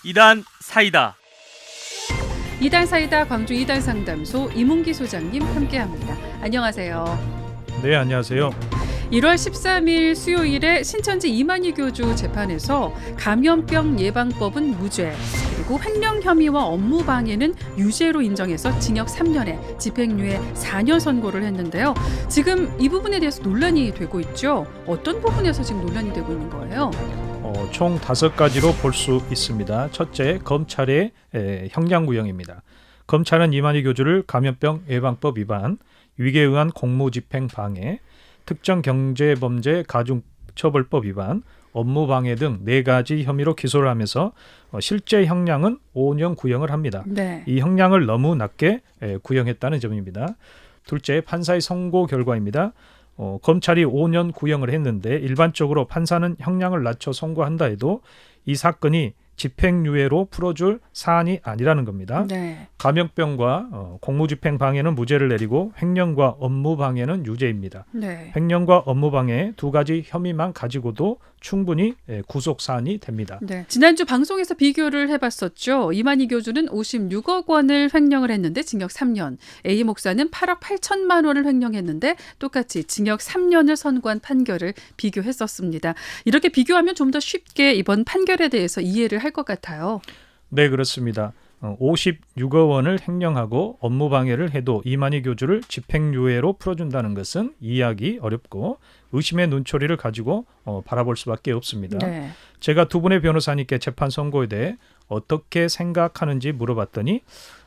이단 사이다. 이단 사이다 광주 이단 상담소 이문기 소장님 함께합니다. 안녕하세요. 네, 안녕하세요. 1월 13일 수요일에 신천지 이만희 교주 재판에서 감염병 예방법은 무죄, 그리고 횡령 혐의와 업무 방해는 유죄로 인정해서 징역 3년에 집행유예 4년 선고를 했는데요. 지금 이 부분에 대해서 논란이 되고 있죠. 어떤 부분에서 지금 논란이 되고 있는 거예요? 총 5가지로 볼 수 있습니다. 첫째, 검찰의 형량구형입니다. 검찰은 이만희 교주를 감염병 예방법 위반, 위계에 의한 공무집행 방해, 특정 경제범죄 가중처벌법 위반, 업무방해 등 4가지 혐의로 기소를 하면서 실제 형량은 5년 구형을 합니다. 네. 이 형량을 너무 낮게 구형했다는 점입니다. 둘째, 판사의 선고 결과입니다. 검찰이 5년 구형을 했는데 일반적으로 판사는 형량을 낮춰 선고한다 해도 이 사건이 집행유예로 풀어줄 사안이 아니라는 겁니다. 네. 감염병과 공무집행 방해는 무죄를 내리고 횡령과 업무방해는 유죄입니다. 네. 횡령과 업무방해 2가지 혐의만 가지고도 충분히 구속사안이 됩니다. 네. 지난주 방송에서 비교를 해봤었죠. 이만희 교주는 56억 원을 횡령을 했는데 징역 3년, A 목사는 8억 8천만 원을 횡령했는데 똑같이 징역 3년을 선고한 판결을 비교했었습니다. 이렇게 비교하면 좀 더 쉽게 이번 판결에 대해서 이해를 할 것 같아요. 네, 그렇습니다. 56억 원을 횡령하고 업무방해를 해도 이만희 교주를 집행유예로 풀어준다는 것은 이해하기 어렵고 의심의 눈초리를 가지고 바라볼 수밖에 없습니다. 네. 제가 두 분의 변호사님께 재판 선고에 대해 어떻게 생각하는지 물어봤더니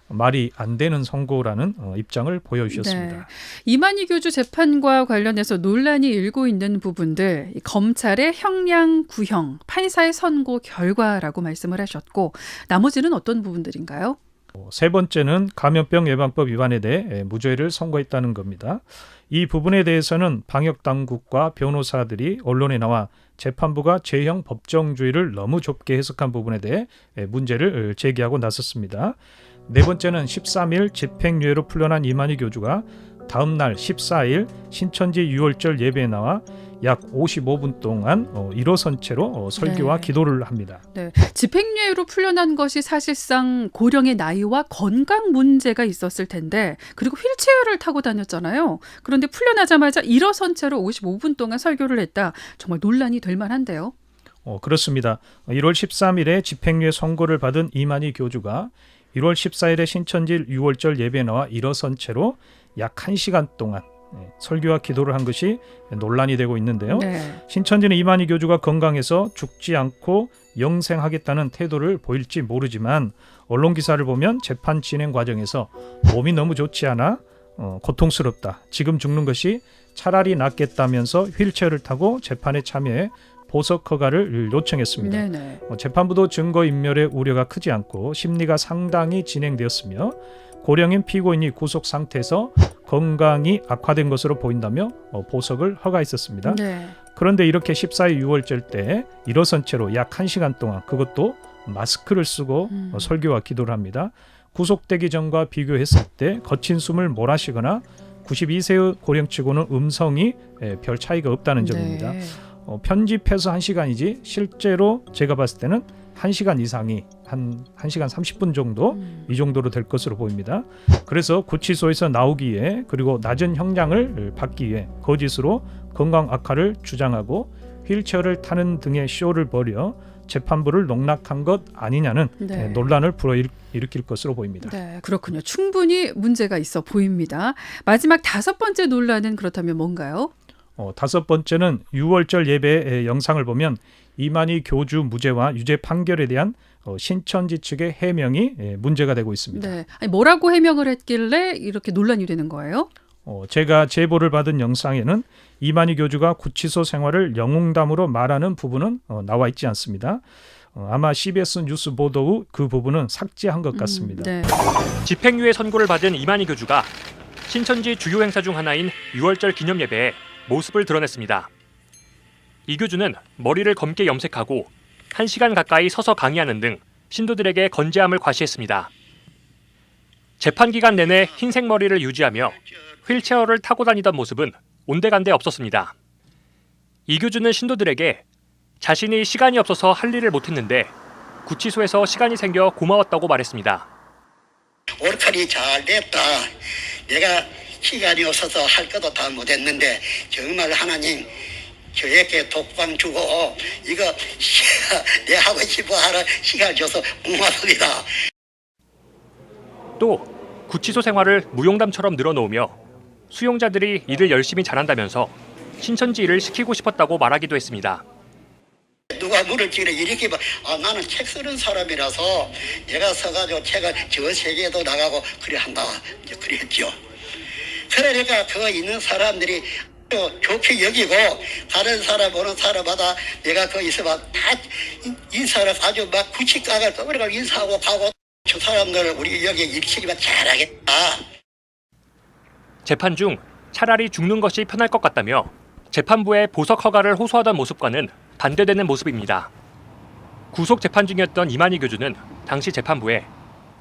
말이 안 되는 선고라는 입장을 보여주셨습니다. 네. 이만희 교주 재판과 관련해서 논란이 일고 있는 부분들, 검찰의 형량 구형, 판사의 선고 결과라고 말씀을 하셨고 나머지는 어떤 부분들인가요? 세 번째는 감염병 예방법 위반에 대해 무죄를 선고했다는 겁니다. 이 부분에 대해서는 방역당국과 변호사들이 언론에 나와 재판부가 제형 법정주의를 너무 좁게 해석한 부분에 대해 문제를 제기하고 나섰습니다. 네 번째는 13일 집행유예로 풀려난 이만희 교주가 다음 날 14일 신천지 6월절 예배에 나와 약 55분 동안 일어선 채로 설교와 네. 기도를 합니다. 네. 집행유예로 풀려난 것이 사실상 고령의 나이와 건강 문제가 있었을 텐데, 그리고 휠체어를 타고 다녔잖아요. 그런데 풀려나자마자 일어선 채로 55분 동안 설교를 했다. 정말 논란이 될 만한데요. 그렇습니다. 1월 13일에 집행유예 선고를 받은 이만희 교주가 1월 14일에 신천지 6월절 예배에 나와 일어선 채로 약 1시간 동안 설교와 기도를 한 것이 논란이 되고 있는데요. 네. 신천지는 이만희 교주가 건강해서 죽지 않고 영생하겠다는 태도를 보일지 모르지만 언론 기사를 보면 재판 진행 과정에서 몸이 너무 좋지 않아 고통스럽다. 지금 죽는 것이 차라리 낫겠다면서 휠체어를 타고 재판에 참여해 보석 허가를 요청했습니다. 네네. 재판부도 증거인멸의 우려가 크지 않고 심리가 상당히 진행되었으며 고령인 피고인이 구속 상태에서 건강이 악화된 것으로 보인다며 보석을 허가했었습니다. 네. 그런데 이렇게 14일 6월절 때 일어선 채로 약 1시간 동안, 그것도 마스크를 쓰고 설교와 기도를 합니다. 구속되기 전과 비교했을 때 거친 숨을 몰아쉬거나 92세의 고령치고는 음성이 별 차이가 없다는 점입니다. 네. 편집해서 1시간이지 실제로 제가 봤을 때는 1시간 이상이 한 1시간 30분 정도 이 정도로 될 것으로 보입니다. 그래서 구치소에서 나오기 위해 그리고 낮은 형량을 받기 위해 거짓으로 건강 악화를 주장하고 휠체어를 타는 등의 쇼를 벌여 재판부를 농락한 것 아니냐는 네. 논란을 불어일으킬 것으로 보입니다. 네, 그렇군요. 충분히 문제가 있어 보입니다. 마지막 5번째 논란은 그렇다면 뭔가요? 5번째는 6월절 예배 영상을 보면 이만희 교주 무죄와 유죄 판결에 대한 신천지 측의 해명이 문제가 되고 있습니다. 네, 아니, 뭐라고 해명을 했길래 이렇게 논란이 되는 거예요? 제가 제보를 받은 영상에는 이만희 교주가 구치소 생활을 영웅담으로 말하는 부분은 나와 있지 않습니다. 아마 CBS 뉴스 보도 후 그 부분은 삭제한 것 같습니다. 네. 집행유예 선고를 받은 이만희 교주가 신천지 주요 행사 중 하나인 6월절 기념 예배에 모습을 드러냈습니다. 이 교주는 머리를 검게 염색하고 1시간 가까이 서서 강의하는 등 신도들에게 건재함을 과시했습니다. 재판 기간 내내 흰색 머리를 유지하며 휠체어를 타고 다니던 모습은 온데간데 없었습니다. 이 교주는 신도들에게 자신이 시간이 없어서 할 일을 못했는데 구치소에서 시간이 생겨 고마웠다고 말했습니다. 옳거니 잘 됐다. 내가 시간이 없어서 할 것도 다 못했는데 정말 하나님 저에게 독방 주고 이거 내 하고 싶어 하러 시간 줘서 고맙습니다. 또 구치소 생활을 무용담처럼 늘어놓으며 수용자들이 일을 열심히 잘한다면서 신천지 일을 시키고 싶었다고 말하기도 했습니다. 누가 물을지를 이렇게 봐. 나는 책 쓰는 사람이라서 내가 써가지고 책을 저 세계에도 나가고 그래 한다. 그랬죠. 그러니까 그 있는 사람들이 좋게 여기고 다른 사람 오는 사람마다 내가 그 있으면 다 인사를 아주 막 구치각을 그러니까 인사하고 가고 저 사람들 우리 여기 일시키면 잘하겠다. 재판 중 차라리 죽는 것이 편할 것 같다며 재판부의 보석 허가를 호소하던 모습과는 반대되는 모습입니다. 구속 재판 중이었던 이만희 교주는 당시 재판부에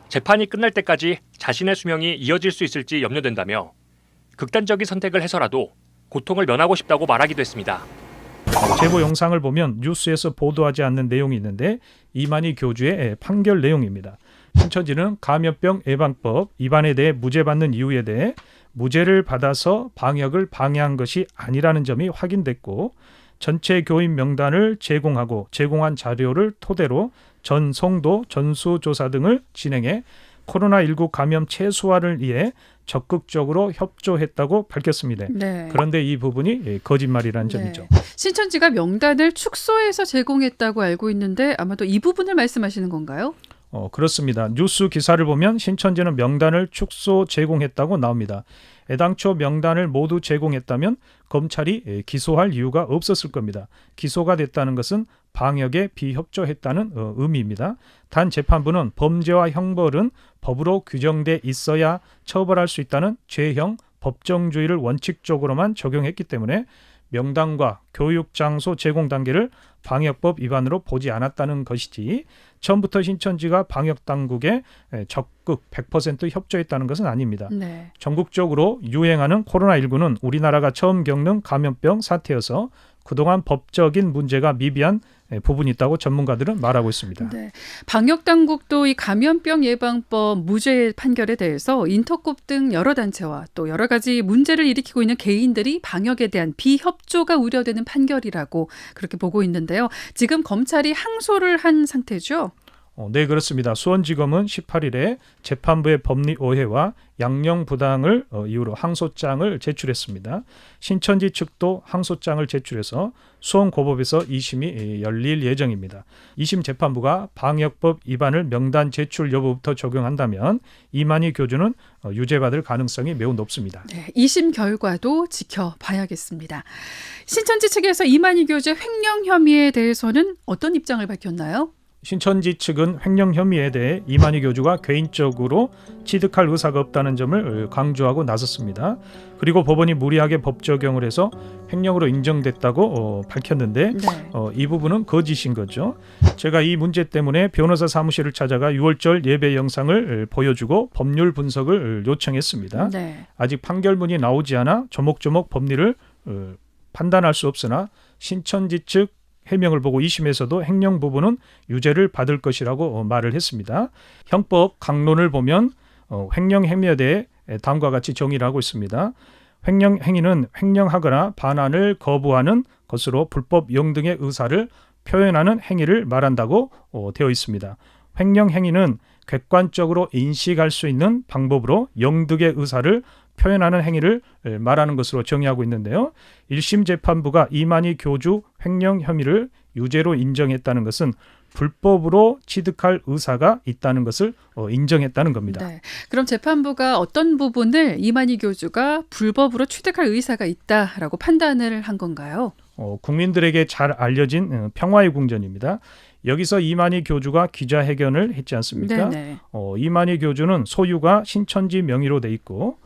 재판이 끝날 때까지 자신의 수명이 이어질 수 있을지 염려된다며 극단적인 선택을 해서라도 고통을 면하고 싶다고 말하기도 했습니다. 제보 영상을 보면 뉴스에서 보도하지 않는 내용이 있는데 이만희 교주의 판결 내용입니다. 신천지는 감염병 예방법 위반에 대해 무죄받는 이유에 대해 무죄를 받아서 방역을 방해한 것이 아니라는 점이 확인됐고 전체 교인 명단을 제공하고 제공한 자료를 토대로 전 성도 전수조사 등을 진행해 코로나19 감염 최소화를 위해 적극적으로 협조했다고 밝혔습니다. 네. 그런데 이 부분이 거짓말이라는 점이죠. 신천지가 명단을 축소해서 제공했다고 알고 있는데 아마도 이 부분을 말씀하시는 건가요? 그렇습니다. 뉴스 기사를 보면 신천지는 명단을 축소 제공했다고 나옵니다. 애당초 명단을 모두 제공했다면 검찰이 기소할 이유가 없었을 겁니다. 기소가 됐다는 것은 방역에 비협조했다는 의미입니다. 단 재판부는 범죄와 형벌은 법으로 규정돼 있어야 처벌할 수 있다는 죄형 법정주의를 원칙적으로만 적용했기 때문에 명단과 교육장소 제공 단계를 방역법 위반으로 보지 않았다는 것이지 처음부터 신천지가 방역당국에 적극 100% 협조했다는 것은 아닙니다. 네. 전국적으로 유행하는 코로나19는 우리나라가 처음 겪는 감염병 사태여서 그동안 법적인 문제가 미비한 부분이 있다고 전문가들은 말하고 있습니다. 네. 방역 당국도 이 감염병 예방법 무죄 판결에 대해서 인터콥 등 여러 단체와 또 여러 가지 문제를 일으키고 있는 개인들이 방역에 대한 비협조가 우려되는 판결이라고 그렇게 보고 있는데요. 지금 검찰이 항소를 한 상태죠? 네, 그렇습니다. 수원지검은 18일에 재판부의 법리 오해와 양형 부당을 이유로 항소장을 제출했습니다. 신천지 측도 항소장을 제출해서 수원고법에서 2심이 열릴 예정입니다. 2심 재판부가 방역법 위반을 명단 제출 여부부터 적용한다면 이만희 교주는 유죄받을 가능성이 매우 높습니다. 네, 2심 결과도 지켜봐야겠습니다. 신천지 측에서 이만희 교주의 횡령 혐의에 대해서는 어떤 입장을 밝혔나요? 신천지 측은 횡령 혐의에 대해 이만희 교주가 개인적으로 취득할 의사가 없다는 점을 강조하고 나섰습니다. 그리고 법원이 무리하게 법 적용을 해서 횡령으로 인정됐다고 밝혔는데 네. 이 부분은 거짓인 거죠. 제가 이 문제 때문에 변호사 사무실을 찾아가 6월절 예배 영상을 보여주고 법률 분석을 요청했습니다. 네. 아직 판결문이 나오지 않아 조목조목 법리를 판단할 수 없으나 신천지 측 해명을 보고 2심에서도 횡령 부분은 유죄를 받을 것이라고 말을 했습니다. 형법 강론을 보면 횡령 행위에 대해 다음과 같이 정의를 하고 있습니다. 횡령 행위는 횡령하거나 반환을 거부하는 것으로 불법 영등의 의사를 표현하는 행위를 말한다고 되어 있습니다. 횡령 행위는 객관적으로 인식할 수 있는 방법으로 영득의 의사를 표현하는 행위를 말하는 것으로 정의하고 있는데요. 1심 재판부가 이만희 교주 횡령 혐의를 유죄로 인정했다는 것은 불법으로 취득할 의사가 있다는 것을 인정했다는 겁니다. 네. 그럼 재판부가 어떤 부분을 이만희 교주가 불법으로 취득할 의사가 있다라고 판단을 한 건가요? 국민들에게 잘 알려진 평화의 궁전입니다. 여기서 이만희 교주가 기자회견을 했지 않습니까? 네네. 이만희 교주는 소유가 신천지 명의로 돼 있고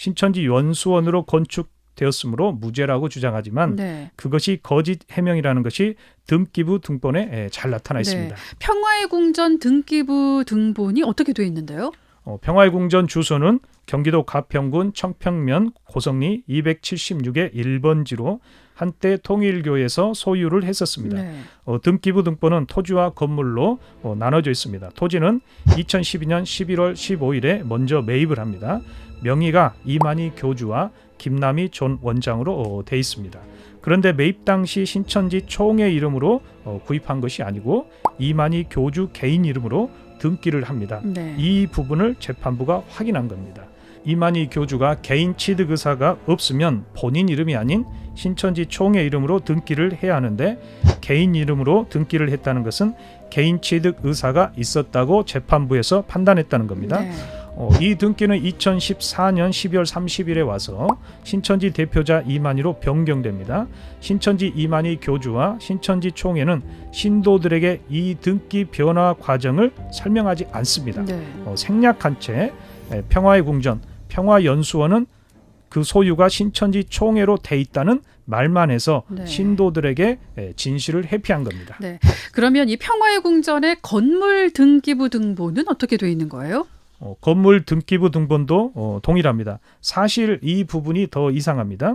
신천지 연수원으로 건축되었으므로 무죄라고 주장하지만 네. 그것이 거짓 해명이라는 것이 등기부 등본에 잘 나타나 있습니다. 네. 평화의 궁전 등기부 등본이 어떻게 돼 있는데요? 평화의 궁전 주소는 경기도 가평군 청평면 고성리 276의 1번지로 한때 통일교에서 소유를 했었습니다. 네. 등기부 등본은 토지와 건물로 나눠져 있습니다. 토지는 2012년 11월 15일에 먼저 매입을 합니다. 명의가 이만희 교주와 김남희 전 원장으로 돼 있습니다. 그런데 매입 당시 신천지 총회 이름으로 구입한 것이 아니고 이만희 교주 개인 이름으로 등기를 합니다. 네. 이 부분을 재판부가 확인한 겁니다. 이만희 교주가 개인 취득 의사가 없으면 본인 이름이 아닌 신천지 총회 이름으로 등기를 해야 하는데 개인 이름으로 등기를 했다는 것은 개인 취득 의사가 있었다고 재판부에서 판단했다는 겁니다. 네. 이 등기는 2014년 12월 30일에 와서 신천지 대표자 이만희로 변경됩니다. 신천지 이만희 교주와 신천지 총회는 신도들에게 이 등기 변화 과정을 설명하지 않습니다. 네. 생략한 채 평화의 궁전, 평화연수원은 그 소유가 신천지 총회로 돼 있다는 말만 해서 네. 신도들에게 진실을 회피한 겁니다. 네. 그러면 이 평화의 궁전의 건물 등기부 등본은 어떻게 돼 있는 거예요? 건물 등기부 등본도 동일합니다. 사실 이 부분이 더 이상합니다.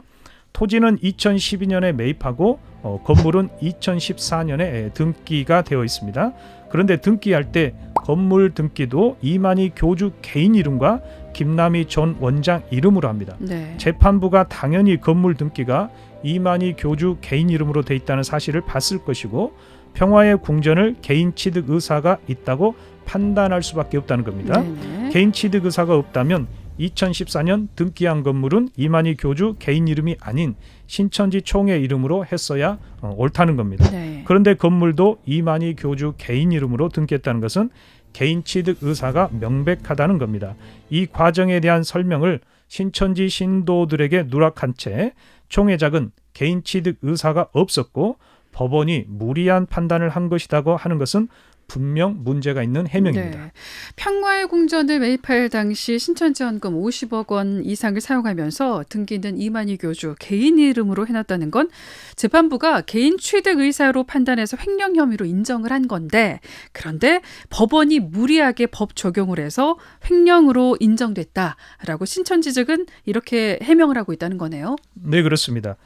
토지는 2012년에 매입하고 건물은 2014년에 등기가 되어 있습니다. 그런데 등기할 때 건물 등기도 이만희 교주 개인 이름과 김남희 전 원장 이름으로 합니다. 네. 재판부가 당연히 건물 등기가 이만희 교주 개인 이름으로 돼 있다는 사실을 봤을 것이고 평화의 궁전을 개인 취득 의사가 있다고 판단할 수밖에 없다는 겁니다. 네네. 개인 취득 의사가 없다면 2014년 등기한 건물은 이만희 교주 개인 이름이 아닌 신천지 총회 이름으로 했어야 옳다는 겁니다. 네. 그런데 건물도 이만희 교주 개인 이름으로 등기했다는 것은 개인 취득 의사가 명백하다는 겁니다. 이 과정에 대한 설명을 신천지 신도들에게 누락한 채 총회장은 개인 취득 의사가 없었고 법원이 무리한 판단을 한 것이라고 하는 것은 분명 문제가 있는 해명입니다. 네. 평화의 궁전을 매입할 당시 신천지 헌금 50억 원 이상을 사용하면서 등기는 이만희 교주 개인 이름으로 해놨다는 건 재판부가 개인 취득 의사로 판단해서 횡령 혐의로 인정을 한 건데, 그런데 법원이 무리하게 법 적용을 해서 횡령으로 인정됐다라고 신천지 측은 이렇게 해명을 하고 있다는 거네요. 네, 그렇습니다.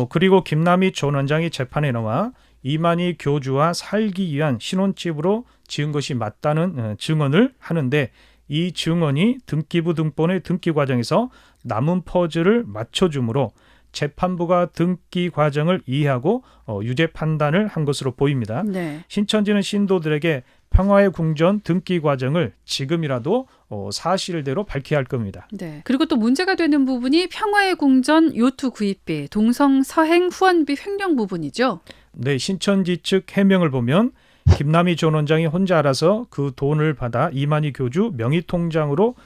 그리고 김남희 전 원장이 재판에 나와 이만희 교주와 살기 위한 신혼집으로 지은 것이 맞다는 증언을 하는데 이 증언이 등기부 등본의 등기 과정에서 남은 퍼즐을 맞춰주므로 재판부가 등기 과정을 이해하고 유죄 판단을 한 것으로 보입니다. 네. 신천지는 신도들에게 평화의 궁전 등기 과정을 지금이라도 사실대로 밝혀야 할 겁니다. 네. 그리고 또 문제가 되는 부분이 평화의 궁전 요트 구입비, 동성 서행 후원비 횡령 부분이죠. 네, 신천지 측 해명을 보면 김남희 전 원장이 혼자 알아서 그 돈을 받아 이만희 교주 명의 통장으로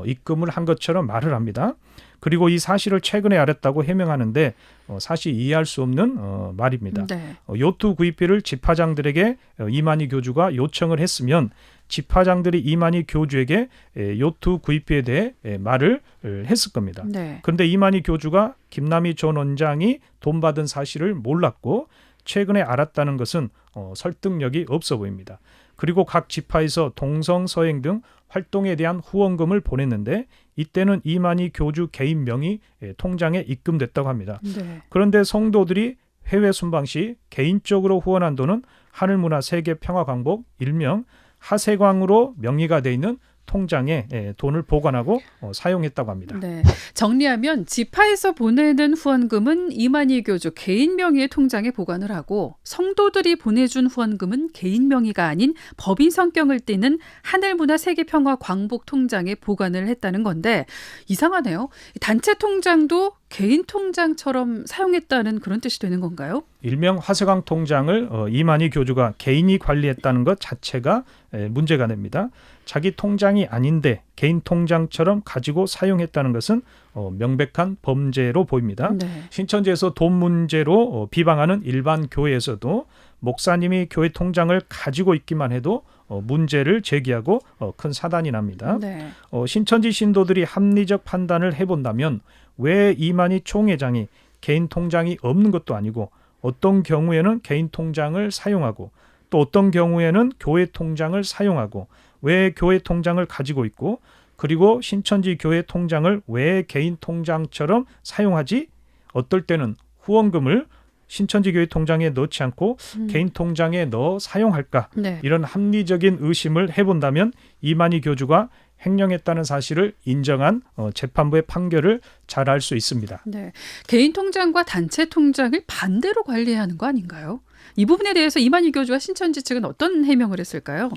입금을 한 것처럼 말을 합니다. 그리고 이 사실을 최근에 알았다고 해명하는데 사실 이해할 수 없는 말입니다. 네. 요트 구입비를 집화장들에게 이만희 교주가 요청을 했으면 집화장들이 이만희 교주에게 요트 구입비에 대해 말을 했을 겁니다. 네. 그런데 이만희 교주가 김남희 전 원장이 돈 받은 사실을 몰랐고 최근에 알았다는 것은 설득력이 없어 보입니다. 그리고 각 지파에서 동성서행 등 활동에 대한 후원금을 보냈는데 이때는 이만희 교주 개인 명의 통장에 입금됐다고 합니다. 네. 그런데 성도들이 해외 순방 시 개인적으로 후원한 돈은 하늘문화세계평화광복 일명 하세광으로 명의가 돼 있는 통장에 돈을 보관하고 사용했다고 합니다. 네. 정리하면 지파에서 보내는 후원금은 이만희 교주 개인 명의의 통장에 보관을 하고 성도들이 보내준 후원금은 개인 명의가 아닌 법인 성격을 띠는 하늘문화세계평화광복 통장에 보관을 했다는 건데 이상하네요. 단체 통장도 개인 통장처럼 사용했다는 그런 뜻이 되는 건가요? 일명 화세광 통장을 이만희 교주가 개인이 관리했다는 것 자체가 문제가 됩니다. 자기 통장이 아닌데 개인 통장처럼 가지고 사용했다는 것은 명백한 범죄로 보입니다. 네. 신천지에서 돈 문제로 비방하는 일반 교회에서도 목사님이 교회 통장을 가지고 있기만 해도 문제를 제기하고 큰 사단이 납니다. 네. 신천지 신도들이 합리적 판단을 해본다면 왜 이만희 총회장이 개인 통장이 없는 것도 아니고 어떤 경우에는 개인 통장을 사용하고 또 어떤 경우에는 교회 통장을 사용하고 왜 교회 통장을 가지고 있고 그리고 신천지 교회 통장을 왜 개인 통장처럼 사용하지? 어떨 때는 후원금을 신천지 교회 통장에 넣지 않고 개인 통장에 넣어 사용할까? 네. 이런 합리적인 의심을 해본다면 이만희 교주가 횡령했다는 사실을 인정한 재판부의 판결을 잘 알 수 있습니다. 네. 개인 통장과 단체 통장을 반대로 관리해야 하는 거 아닌가요? 이 부분에 대해서 이만희 교주와 신천지 측은 어떤 해명을 했을까요?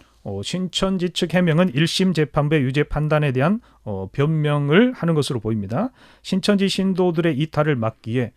신천지 측 해명은 1심 재판부의 유죄 판단에 대한 변명을 하는 것으로 보입니다. 신천지 신도들의 이탈을 막기 위해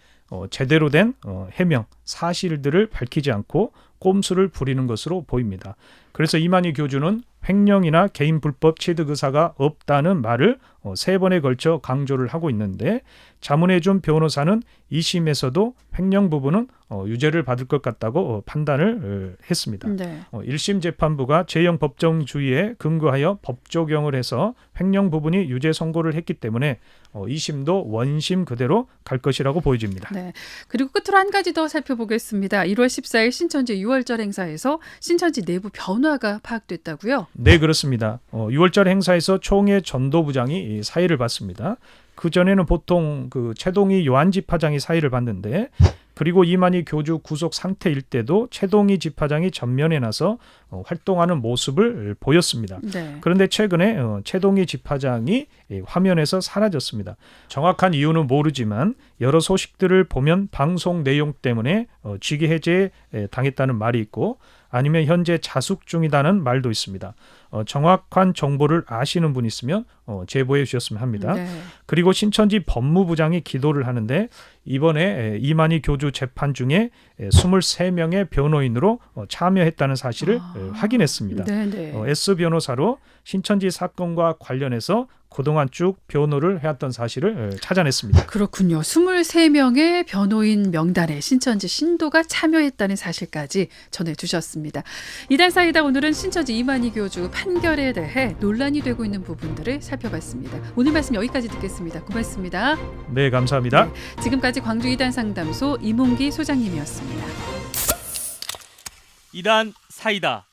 제대로 된 해명, 사실들을 밝히지 않고 꼼수를 부리는 것으로 보입니다. 그래서 이만희 교주는 횡령이나 개인 불법 취득 의사가 없다는 말을 3번에 걸쳐 강조를 하고 있는데 자문해준 변호사는 2심에서도 횡령 부분은 유죄를 받을 것 같다고 판단을 했습니다. 네. 1심 재판부가 제형 법정주의에 근거하여 법 적용을 해서 횡령 부분이 유죄 선고를 했기 때문에 2심도 원심 그대로 갈 것이라고 보여집니다. 네. 그리고 끝으로 한 가지 더 살펴보겠습니다. 1월 14일 신천지 6월절 행사에서 신천지 내부 변화가 파악됐다고요? 네, 그렇습니다. 6월절 행사에서 총회 전도부장이 사의를 받습니다. 그전에는 보통 최동희 요한지파장이 사의를 받는데 그리고 이만희 교주 구속 상태일 때도 최동희 지파장이 전면에 나서 활동하는 모습을 보였습니다. 네. 그런데 최근에 최동희 지파장이 화면에서 사라졌습니다. 정확한 이유는 모르지만 여러 소식들을 보면 방송 내용 때문에 직위 해제 당했다는 말이 있고 아니면 현재 자숙 중이다는 말도 있습니다. 정확한 정보를 아시는 분 있으면 제보해 주셨으면 합니다. 네. 그리고 신천지 법무부장이 기도를 하는데 이번에 이만희 교주 재판 중에 23명의 변호인으로 참여했다는 사실을 확인했습니다. 네. S 변호사로 신천지 사건과 관련해서 그동안 쭉 변호를 해왔던 사실을 찾아냈습니다. 그렇군요. 23명의 변호인 명단에 신천지 신도가 참여했다는 사실까지 전해주셨습니다. 이단 사이다 오늘은 신천지 이만희 교주 판결에 대해 논란이 되고 있는 부분들을 살펴봤습니다. 오늘 말씀 여기까지 듣겠습니다. 고맙습니다. 네, 감사합니다. 지금까지 광주 이단 상담소 이몽기 소장님이었습니다. 이단 사이다.